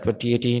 2018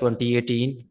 2018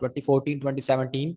2014 2017।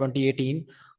2018।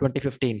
2015।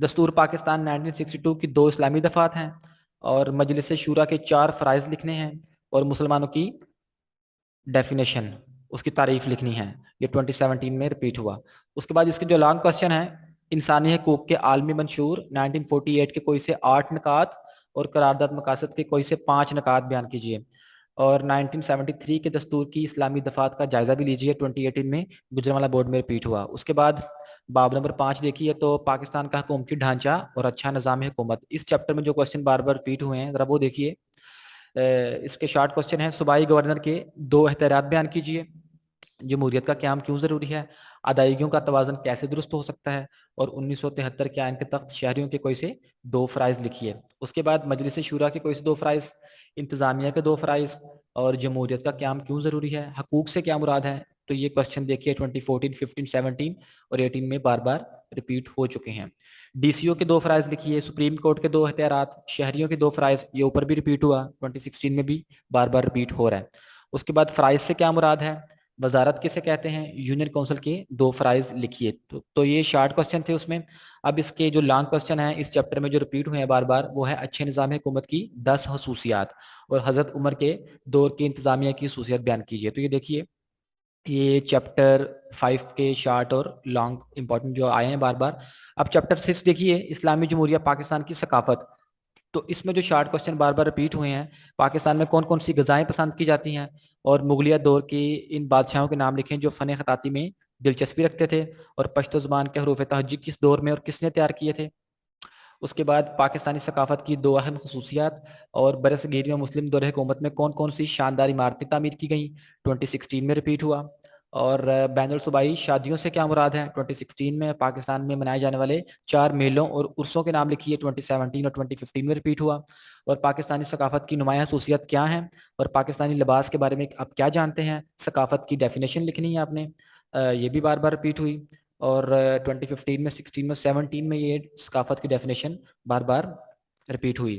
دستور پاکستان 1962 کی 2 اسلامی دفعات ہیں، اور مجلس شورا کے 4 فرائض لکھنے ہیں، اور مسلمانوں کی ڈیفینیشن، اس کی تعریف لکھنی ہے۔ یہ 2017 میں ریپیٹ ہوا۔ اس کے بعد اس کے جو لانگ کوسچن ہے، انسانی حقوق کے عالمی منشور 1948 کے کوئی سے 8 نکات اور قرارداد مقاصد کے کوئی سے 5 نکات بیان کیجیے، اور 1973 کے دستور کی اسلامی دفعات کا جائزہ بھی لیجیے، 2018 میں گجرانوالہ بورڈ میں ریپیٹ ہوا۔ اس کے بعد باب نمبر 5 دیکھیے تو پاکستان کا حکومتی ڈھانچہ اور اچھا نظام حکومت۔ اس چیپٹر میں جو کوسچن بار بار ریپیٹ ہوئے ہیں ذرا وہ دیکھیے۔ اس کے شارٹ کوسچن ہیں، صوبائی گورنر کے 2 اختیارات بیان کیجیے، جمہوریت کا قیام کیوں ضروری ہے، ادائیگیوں کا توازن کیسے درست ہو سکتا ہے، اور 1973 کے آئین کے تحت شہریوں کے کوئی سے 2 فرائض لکھیے۔ اس کے بعد مجلس شورا کے کوئی سے 2 فرائض، انتظامیہ کے 2 فرائض، اور جمہوریت کا قیام کیوں ضروری ہے، حقوق سے کیا مراد ہے۔ تو یہ کوسچن دیکھیے 2014، 15، 17 اور 18 میں بار بار ریپیٹ ہو چکے ہیں۔ ڈی سی او کے 2 فرائض لکھیے، سپریم کورٹ کے 2 اختیارات، شہریوں کے 2 فرائض، یہ اوپر بھی ریپیٹ ہوا، 2016 میں بھی بار بار ریپیٹ ہو رہا ہے۔ اس کے بعد فرائض سے کیا مراد ہے، وزارت کسے کہتے ہیں، یونین کونسل کے 2 فرائض لکھیے۔ تو یہ شارٹ کوسچن تھے اس میں۔ اب اس کے جو لانگ کوسچن ہیں اس چیپٹر میں جو ریپیٹ ہوئے ہیں بار بار، وہ ہے اچھے نظام حکومت کی 10 خصوصیات، اور حضرت عمر کے دور کی انتظامیہ کی خصوصیت بیان کیجیے۔ تو یہ دیکھیے، یہ چیپٹر 5 کے شارٹ اور لانگ امپورٹنٹ جو آئے ہیں بار بار۔ اب چیپٹر 6 دیکھیے، اسلامی جمہوریہ پاکستان کی ثقافت۔ تو اس میں جو شارٹ کوسچن بار بار ریپیٹ ہوئے ہیں، پاکستان میں کون کون سی غذائیں پسند کی جاتی ہیں، اور مغلیہ دور کے ان بادشاہوں کے نام لکھیں جو فن خطاطی میں دلچسپی رکھتے تھے، اور پشتو زبان کے حروف تہجی کس دور میں اور کس نے تیار کیے تھے۔ اس کے بعد پاکستانی ثقافت کی 2 اہم خصوصیات، اور برصغیر میں مسلم دور حکومت میں کون کون سی شاندار عمارتیں تعمیر کی گئیں، 2016 میں ریپیٹ ہوا۔ اور بین الصوبائی شادیوں سے کیا مراد ہے، 2016 میں پاکستان میں منائے جانے والے 4 میلوں اور عرسوں کے نام لکھیے، 2017 اور 2015 میں ریپیٹ ہوا۔ اور پاکستانی ثقافت کی نمایاں خصوصیت کیا ہیں، اور پاکستانی لباس کے بارے میں آپ کیا جانتے ہیں، ثقافت کی ڈیفینیشن لکھنی ہے آپ نے، یہ بھی بار بار ریپیٹ ہوئی۔ اور 2015 میں 16 میں 17 میں یہ ثقافت کی ڈیفینیشن بار بار ریپیٹ ہوئی۔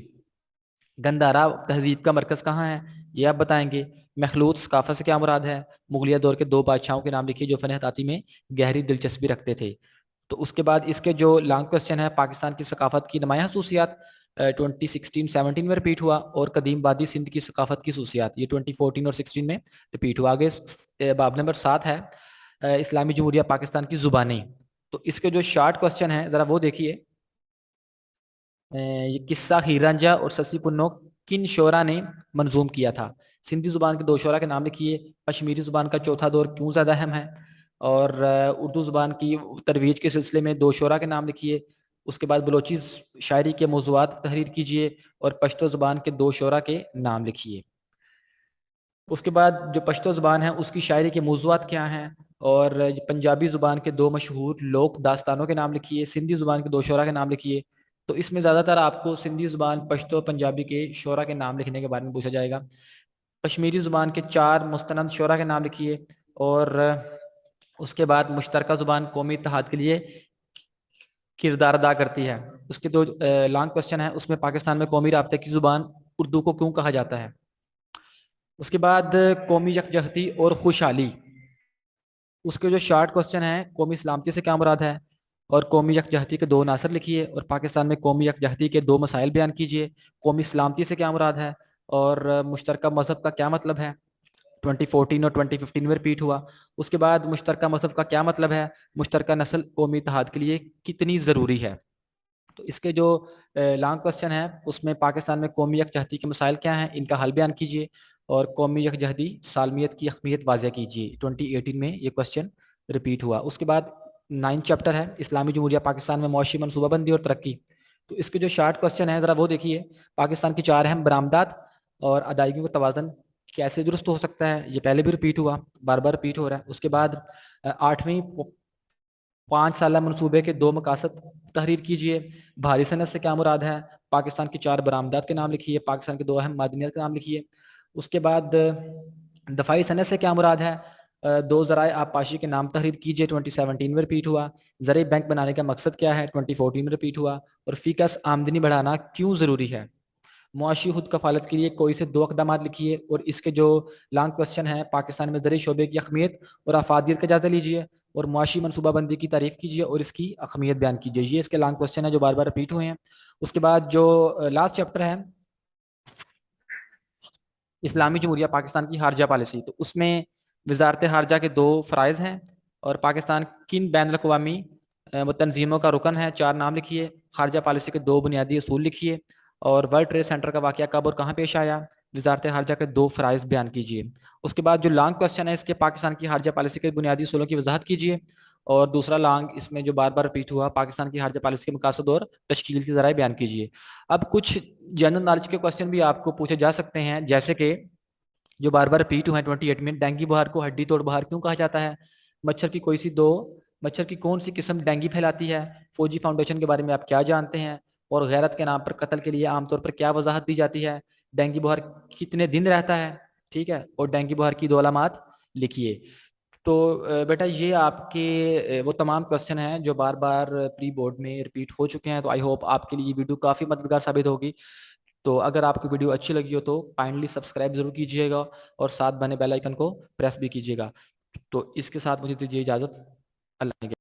گندھارا تہذیب کا مرکز کہاں ہے، یہ آپ بتائیں گے۔ مخلوط ثقافت سے کیا مراد ہے، مغلیہ دور کے 2 بادشاہوں کے نام لکھیے جو فن خطاطی میں گہری دلچسپی رکھتے تھے۔ تو اس کے بعد اس کے جو لانگ کوسچن ہے، پاکستان کی ثقافت کی نمایاں خصوصیات 2016-17 میں ریپیٹ ہوا، اور قدیم وادی سندھ کی ثقافت کی خصوصیات، یہ 2014 اور 16 میں ریپیٹ ہوا۔ آگے باب نمبر 7 ہے، اسلامی جمہوریہ پاکستان کی زبانیں۔ تو اس کے جو شارٹ کوسچن ہیں ذرا وہ دیکھیے۔ یہ قصہ ہیر رانجھا اور سسی پنو کن شعرا نے منظوم کیا تھا، سندھی زبان کے 2 شعرا کے نام لکھیے، کشمیری زبان کا چوتھا دور کیوں زیادہ اہم ہے، اور اردو زبان کی ترویج کے سلسلے میں 2 شعرا کے نام لکھیے۔ اس کے بعد بلوچی شاعری کے موضوعات تحریر کیجیے، اور پشتو زبان کے 2 شعرا کے نام لکھیے۔ اس کے بعد جو پشتو زبان ہے اس کی شاعری کے موضوعات کیا ہیں، اور پنجابی زبان کے 2 مشہور لوک داستانوں کے نام لکھیے، سندھی زبان کے 2 شعرا کے نام لکھیے۔ تو اس میں زیادہ تر آپ کو سندھی زبان، پشتو، پنجابی کے شعرا کے نام لکھنے کے بارے میں پوچھا جائے گا۔ کشمیری زبان کے 4 مستند شعرا کے نام لکھیے، اور اس کے بعد مشترکہ زبان قومی اتحاد کے لیے کردار ادا کرتی ہے۔ اس کے 2 لانگ کوسچن ہیں، اس میں پاکستان میں قومی رابطے کی زبان اردو کو کیوں کہا جاتا ہے۔ اس کے بعد قومی یکجہتی اور خوشحالی، اس کے جو شارٹ کوسچن ہیں، قومی سلامتی سے کیا مراد ہے، اور قومی یکجہتی کے 2 عناصر لکھیے، اور پاکستان میں قومی یکجہتی کے 2 مسائل بیان کیجیے۔ قومی سلامتی سے کیا مراد ہے، اور مشترکہ مذہب کا کیا مطلب ہے، 2014 اور 2015 میں ریپیٹ ہوا۔ اس کے بعد مشترکہ مذہب کا کیا مطلب ہے، مشترکہ نسل قومی اتحاد کے لیے کتنی ضروری ہے۔ تو اس کے جو لانگ کوسچن ہے اس میں پاکستان میں قومی یکجہتی کے مسائل کیا ہیں، ان کا حل بیان کیجیے، اور قومی یکجہتی سالمیت کی اہمیت واضح کیجیے۔ 2018 میں یہ کوسچن ریپیٹ ہوا۔ اس کے بعد 9 چیپٹر ہے، اسلامی جمہوریہ پاکستان میں معاشی منصوبہ بندی اور ترقی۔ تو اس کے جو شارٹ کوسچن ہے ذرا وہ دیکھیے۔ پاکستان کی 4 اہم برآمدات اور ادائیگیوں کا توازن کیسے درست ہو سکتا ہے، یہ پہلے بھی ریپیٹ ہوا، بار بار ریپیٹ ہو رہا ہے۔ اس کے بعد 8ویں 5 سالہ منصوبے کے 2 مقاصد تحریر کیجیے۔ بھاری صنعت سے کیا مراد ہے، پاکستان کی 4 برآمدات کے نام لکھیے، پاکستان کے 2 اہم معدنیات کے نام لکھیے۔ اس کے بعد دفاعی صنعت سے کیا مراد ہے، 2 ذرائع آبپاشی کے نام تحریر کیجیے، 2017 میں ریپیٹ ہوا۔ زرعی بینک بنانے کا مقصد کیا ہے، 2014 میں ریپیٹ ہوا۔ اور فی کس آمدنی بڑھانا کیوں ضروری ہے۔ معاشی خود کفالت کے لیے کوئی سے 2 اقدامات لکھیے، اور اس کے جو لانگ کوسچن ہے، پاکستان میں زرعی شعبے کی اہمیت اور افادیت کا جائزہ لیجیے، اور معاشی منصوبہ بندی کی تعریف کیجیے اور اس کی اہمیت بیان کیجیے. یہ اس کے لانگ کوشچن ہے جو بار بار رپیٹ ہوئے ہیں. اس کے بعد جو لاسٹ چیپٹر ہے اسلامی جمہوریہ پاکستان کی خارجہ پالیسی, تو اس میں وزارت خارجہ کے 2 فرائض ہیں اور پاکستان کن بین الاقوامی تنظیموں کا رکن ہے, 4 نام لکھیے. خارجہ پالیسی کے 2 بنیادی اصول لکھیے, اور ورلڈ ٹریڈ سینٹر کا واقعہ کب اور کہاں پیش آیا. وزارت خارجہ کے 2 فرائض بیان کیجیے. اس کے بعد جو لانگ کوشچن ہے اس کے پاکستان کی خارجہ پالیسی کے بنیادی اصولوں کی وضاحت کیجیے, اور دوسرا لانگ اس میں جو بار بار رپیٹ ہوا پاکستان کی خارجہ پالیسی کے مقاصد اور تشکیل کی ذرائع بیان کیجیے. اب کچھ جنرل نالج کے کوشچن بھی آپ کو پوچھے جا سکتے ہیں, جیسے کہ جو بار بار رپیٹ ہوئے ہیں 28 میں, ڈینگی بخار کو ہڈی توڑ بخار کیوں کہا جاتا ہے. مچھر کی کون سی قسم ڈینگی پھیلاتی ہے. فوجی فاؤنڈیشن کے بارے میں آپ کیا جانتے ہیں, اور غیرت کے نام پر قتل کے لیے عام طور پر کیا وضاحت دی جاتی ہے. ڈینگی بخار کتنے دن رہتا ہے, ٹھیک ہے, اور ڈینگی بخار کی 2 علامات لکھیے. تو بیٹا یہ آپ کے وہ تمام کوشچن ہیں جو بار بار پری بورڈ میں رپیٹ ہو چکے ہیں. تو آئی ہوپ آپ کے لیے یہ ویڈیو کافی مددگار ثابت ہوگی. تو اگر آپ کو ویڈیو اچھی لگی ہو تو کائنڈلی سبسکرائب ضرور کیجیے گا, اور ساتھ بنے بیل آئیکن کو پریس بھی کیجیے گا. تو اس کے ساتھ مجھے دیجیے اجازت. اللہ